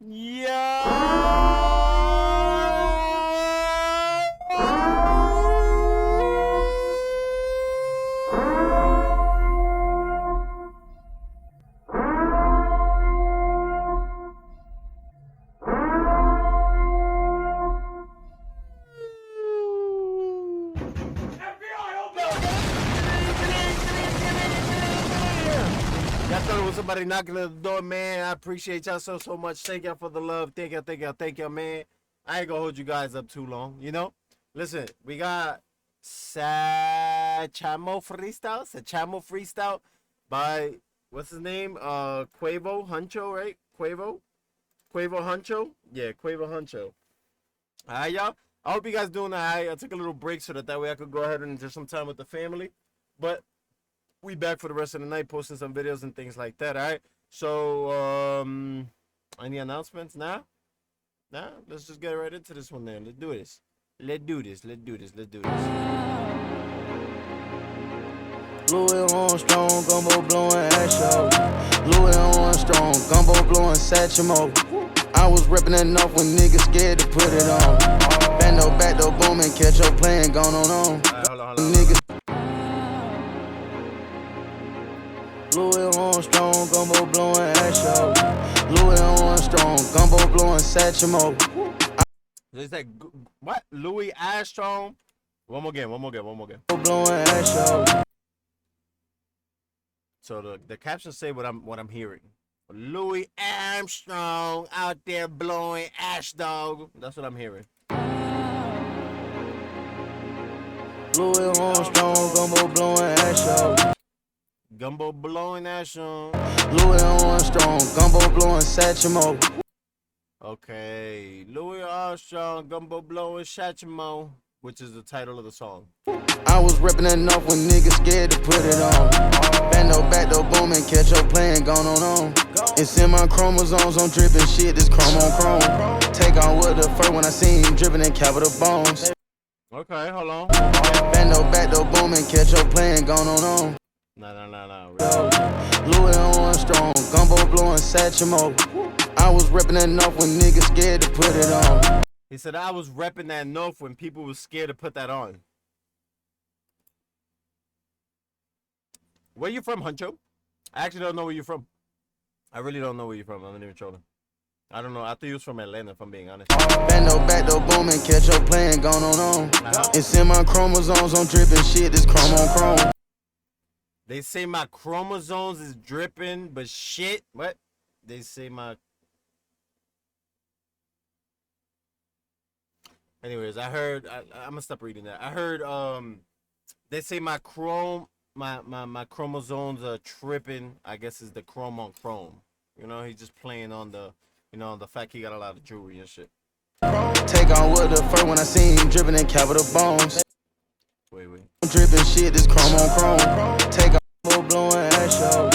Y'all thought it was somebody knocking at the door, man. I appreciate y'all so much. Thank y'all for the love. Thank y'all, man. I ain't gonna hold you guys up too long, you know? Listen, we got SATCHAMO Freestyle by, what's his name? Quavo, Huncho, right? Quavo Huncho? Yeah, Quavo Huncho. Alright, y'all. I hope you guys doing alright. I took a little break so that way I could go ahead and enjoy some time with the family. But we back for the rest of the night, posting some videos and things like that. All right. So, any announcements now? Nah. Let's just get right into this one then. Let's do this. Louis Armstrong, gumbo blowing action. Louis Armstrong, gumbo blowing SATCHAMO. I was ripping enough when niggas scared to put it on. Bando back though booming, catch your plan going on. Right, hold on. Niggas. Louis Armstrong, gumbo blowing action. Louis Armstrong, gumbo blowing SATCHAMO. They said what? Louis Armstrong. One more again. Blowing action. So the captions say what I'm hearing. Louis Armstrong out there blowing ash, dog. That's what I'm hearing. Louis Armstrong, gumbo blowing action. Gumbo blowing ash on. Louis Armstrong, gumbo blowing SATCHAMO. Okay, Louis Armstrong, gumbo blowing SATCHAMO, which is the title of the song. I was ripping enough when niggas scared to put it on. Bando back though booming, catch your plan going on. It's in my chromosomes, I'm dripping shit, this chrome on chrome. Take on with the fur when I seen him dripping in capital bones. Okay, hold on. Bando back though booming, catch your plan going on. Nah. Louis Armstrong, gumbo blowing SATCHAMO. I was ripping enough when niggas scared to put it on. He said I was repping that enough when people were scared to put that on. Where you from, Huncho? I actually don't know where you're from. I really don't know where you're from. I'm not even trolling. I don't know. I thought you was from Atlanta, if I'm being honest. Bando back though booming, catch your plan going on. It's in my chromosomes, I'm dripping shit, this chrome on chrome. They say my chromosomes is dripping, but shit. What? They say my... Anyways, I heard... I'm gonna stop reading that. I heard, they say my chromosomes are tripping. I guess is the chrome on chrome. You know, he's just playing on the... You know, the fact he got a lot of jewelry and shit. Take on with the fur when I seen him dripping in capital bones. Wait. I'm dripping shit, this chrome on chrome. Take on blowing action.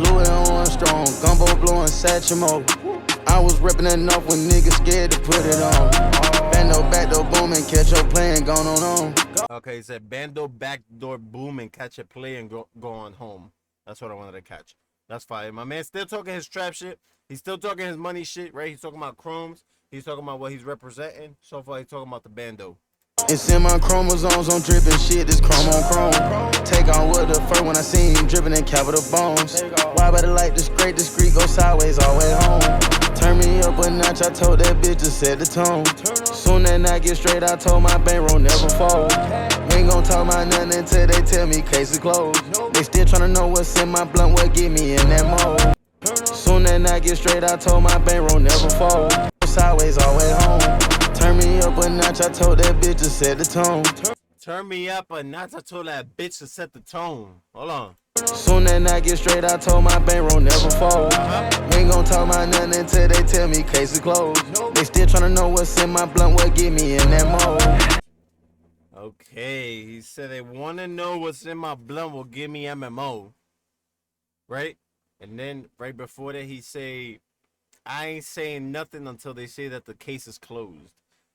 Louis Armstrong, gumbo blowing SATCHAMO. I was ripping enough when niggas scared to put it on. Bando back door booming, catch your plan going on. Okay, he said bando back door booming, catch a play and go on home. That's what I wanted to catch. That's fine. My man still talking his trap shit. He's still talking his money shit, right? He's talking about chromes. He's talking about what he's representing. So far, he's talking about the bando. It's in my chromosomes, I'm dripping shit, this chrome on chrome. Take on with the fur when I seen him dripping in capital bones. Why better like this great discreet, go sideways all the way home. Turn me up a notch, I told that bitch to set the tone. Soon that night get straight, I told my bankroll never fold. We ain't gon' talk about nothing until they tell me case is closed. They still tryna know what's in my blunt, what get me in that mode. Soon that night get straight, I told my bankroll never fold. Sideways all the way home. Turn me up a notch, I told that bitch to set the tone. Turn me up a notch, I told that bitch to set the tone. Hold on. Soon that night get straight, I told my bankroll never fold. We ain't gon' talk about nothing until they tell me case is closed. They still tryna know what's in my blunt, what get me in that mode. Okay, he said they wanna know what's in my blunt will give me MMO. Right? And then right before that he say, I ain't saying nothing until they say that the case is closed.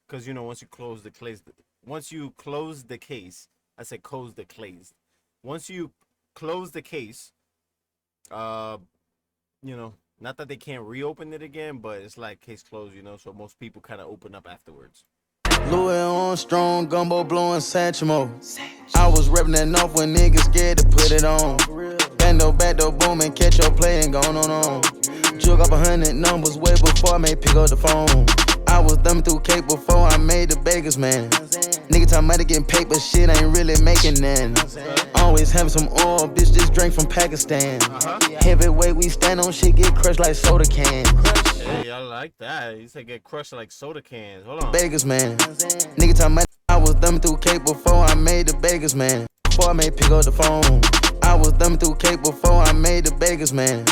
Cause you know once you close the case, I said close the case. Once you close the case, you know, Not that they can't reopen it again, but it's like case closed, you know. So most people kind of open up afterwards. Louis Armstrong, gumbo blowing SATCHAMO. I was reppin' that north when niggas scared to put it on. Bando, back door, boom, and catch your play and going on. Jug up 100 numbers way before I made pick up the phone. I was thumbing through cake before I made the bakers, man. Nigga talking about getting paper, shit ain't really making none. Always having some oil, bitch, this drink from Pakistan. Heavyweight, we stand on shit, get crushed like soda can. Hey, I like that. You said get crushed like soda cans. Hold on. Bakers, man. Nigga talking about I was thumbing through cake before I made the bakers, man. Before I made pick up the phone. I was thumbing through cake before I made the bakers, man.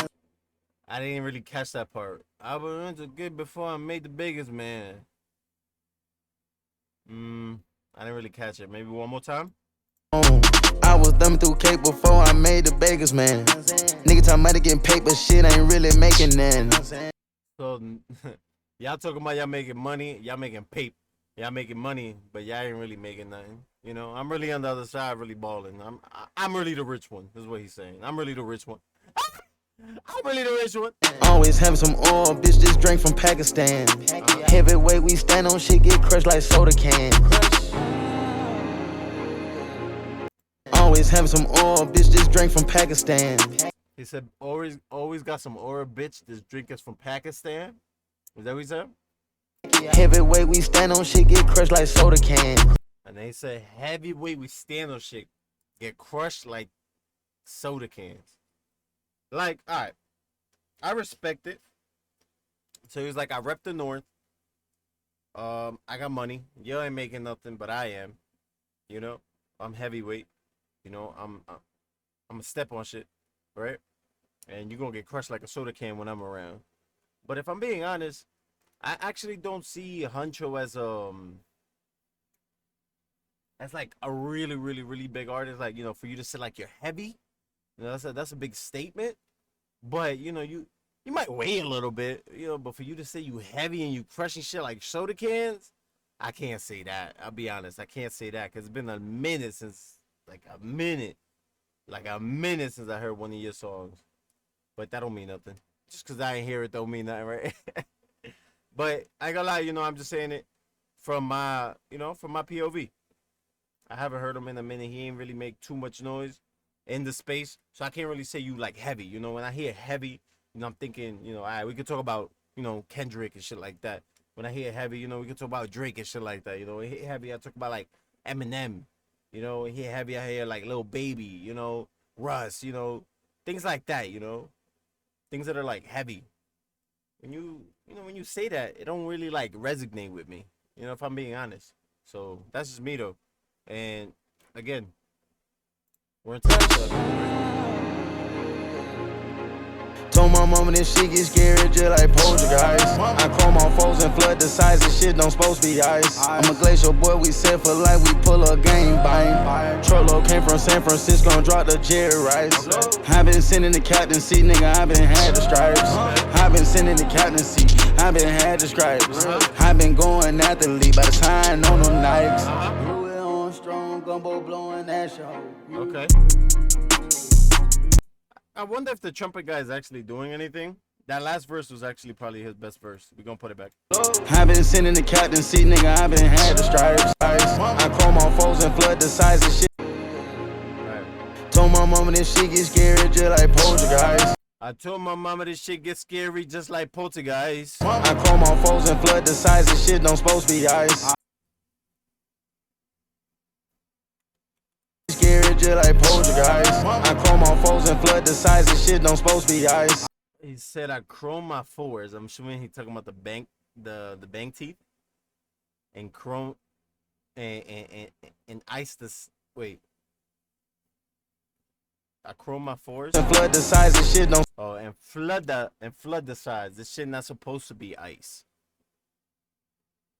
I didn't really catch that part. I was into good before I made the biggest, man. I didn't really catch it. Maybe one more time. I was thumbing through cake before I made the bakers, man. Nigga talking about getting paper, shit ain't really making none. So y'all talking about y'all making money, y'all making paper, y'all making money, but y'all ain't really making nothing. You know, I'm really on the other side, really balling. I'm really the rich one. Is what he's saying. I'm really the rich one. I'm really the rich one. Always having some oil, bitch, this drink from Pakistan. Heavyweight, we stand on shit, get crushed like soda can. Always having some oil, bitch, this drink from Pakistan. He said, always got some aura, bitch. This drink is from Pakistan. Is that what he said? Heavyweight, we stand on shit, get crushed like soda can. And they said, heavyweight, we stand on shit, get crushed like soda cans. Like, all right, I respect it. So he was like, I rep the North. I got money. You ain't making nothing, but I am. You know, I'm heavyweight. You know, I'm a step on shit, right? And you're gonna get crushed like a soda can when I'm around. But if I'm being honest, I actually don't see Huncho as like a really, really, really big artist. Like, you know, for you to say like you're heavy, you know, that's a big statement. But you know, you might weigh a little bit, you know, but for you to say you heavy and you crushing shit like soda cans, I can't say that. I'll be honest, I can't say that because it's been a minute since like a minute since I heard one of your songs. But that don't mean nothing. Just because I ain't hear it don't mean nothing, right? But I ain't gonna lie, you know, I'm just saying it from my, you know, from my POV. I haven't heard him in a minute. He ain't really make too much noise in the space. So I can't really say you like heavy. You know, when I hear heavy, you know, I'm thinking, you know, all right, we could talk about, you know, Kendrick and shit like that. When I hear heavy, you know, we can talk about Drake and shit like that. You know, when I hear heavy, I talk about like Eminem. You know, when I hear heavy, I hear like Lil Baby, you know, Russ, you know, things like that, you know. Things that are like heavy. When when you say that, it don't really like resonate with me. You know, if I'm being honest. So that's just me though. And again, we're in touch. Told my mama this shit get scary just like poltergeist. I chrome on foes and flood the size. This shit don't supposed to be ice. I'm a glacial boy, we set for life, we pull a game bang. Trollo came from San Francisco and dropped the Jerry Rice. I been sending the captain seat, nigga, I been had the stripes. I been sending the captain seat, I been had the stripes. I been going athlete by the time on them nights. Louis Armstrong, gumbo blowing that show. Okay. I wonder if the trumpet guy is actually doing anything. That last verse was actually probably his best verse. We're gonna put it back. I been sending the captain seat, nigga, I been had the stripes. I chrome on foes and flood the size of shit. Right. Told my mama this shit get scary just like poltergeist. I told my mama this shit gets scary just like poltergeist. I chrome on foes and flood the size of shit don't supposed to be ice. Scary just like poltergeist. I chrome on foes and flood the size of shit don't supposed to be ice. He said I chrome my fours. I'm assuming he talking about the bank teeth. And chrome and ice this wait. I chrome my fours. And flood the size of shit don't. Oh, and flood the sides. This shit not supposed to be ice.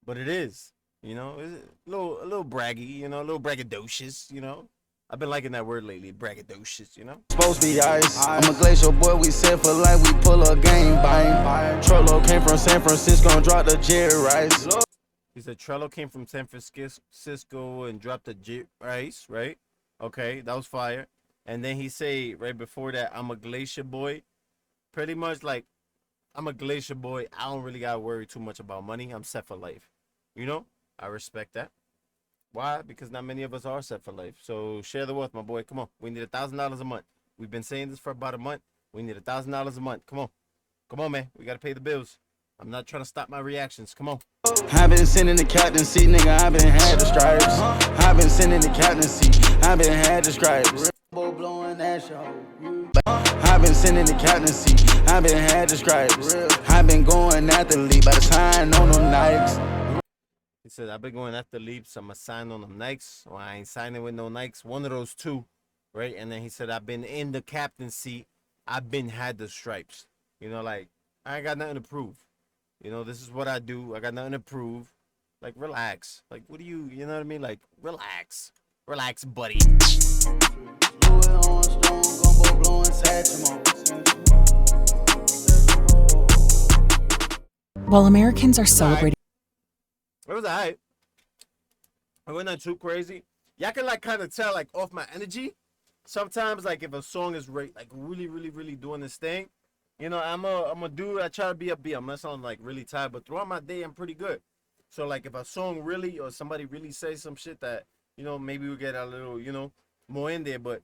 But it is. You know, it's a little braggy, you know, a little braggadocious, you know. I've been liking that word lately, braggadocious, you know? Supposed to be ice. I'm a glacial boy, we set for life, we pull a game bang. Trollo came from San Francisco and dropped the Jerry Rice. He said Trello came from San Francisco and dropped the Jerry Rice, right? Okay, that was fire. And then he say right before that, I'm a glacier boy. Pretty much like I'm a glacier boy. I don't really gotta worry too much about money. I'm set for life. You know, I respect that. Why? Because not many of us are set for life. So share the wealth, my boy. Come on. We need $1,000 a month. We've been saying this for about a month. We need $1,000 a month. Come on. Come on, man. We gotta pay the bills. I'm not trying to stop my reactions. Come on. I been sitting in the captain seat, nigga. I been had the stripes. I been sitting in the captain seat. I been had the stripes. Blowing that show. I been sitting in the captain seat. I been had the stripes. I been going at the lead by the sign on them Nikes. He said, I've been going after leaps. I'm going to sign on them Nikes. Or I ain't signing with no Nikes. One of those two, right? And then he said, I've been in the captain seat. I've been had the stripes. You know, like, I ain't got nothing to prove. You know, this is what I do. I got nothing to prove. Like, relax. Like, what do you know what I mean? Like, relax. Relax, buddy. While Americans are celebrating. It was alright. It wasn't too crazy. Y'all can like kind of tell like off my energy. Sometimes like if a song is really doing this thing, you know, I'm a dude. I try to be upbeat. I'm not sounding like really tired, but throughout my day I'm pretty good. So like if a song really or somebody really says some shit that, you know, maybe we get a little, you know, more in there. But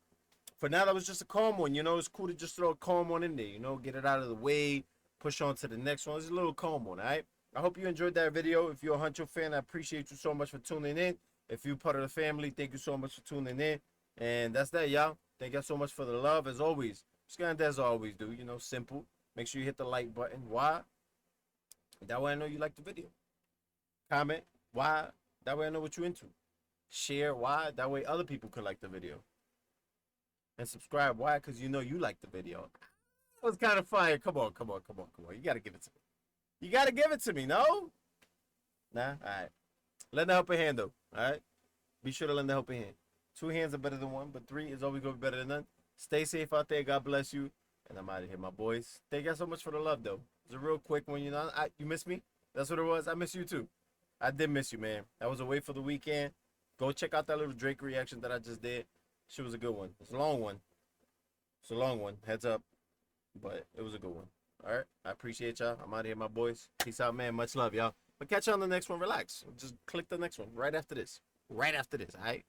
for now that was just a calm one. You know, it's cool to just throw a calm one in there. You know, get it out of the way. Push on to the next one. It's a little calm one, all right? I hope you enjoyed that video. If you're a Huncho fan, I appreciate you so much for tuning in. If you're part of the family, thank you so much for tuning in. And that's that, y'all. Thank y'all so much for the love, as always. Just gonna as I always do, you know, simple. Make sure you hit the like button. Why? That way I know you like the video. Comment. Why? That way I know what you're into. Share. Why? That way other people can like the video. And subscribe. Why? Because you know you like the video. It was kind of fire. Come on. You gotta give it to me. You gotta give it to me, no? Nah? Alright. Lend a helping hand though. Alright? Be sure to lend a helping hand. 2 hands are better than 1, but 3 is always gonna be better than none. Stay safe out there. God bless you. And I'm out of here, my boys. Thank y'all so much for the love though. It's a real quick one, you know. You miss me? That's what it was. I miss you too. I did miss you, man. I was away for the weekend. Go check out that little Drake reaction that I just did. She was a good one. It's a long one. It's a long one. Heads up. But it was a good one. All right. I appreciate y'all. I'm out of here, my boys. Peace out, man. Much love, y'all. But catch you on the next one. Relax. Just click the next one right after this. Right after this. All right.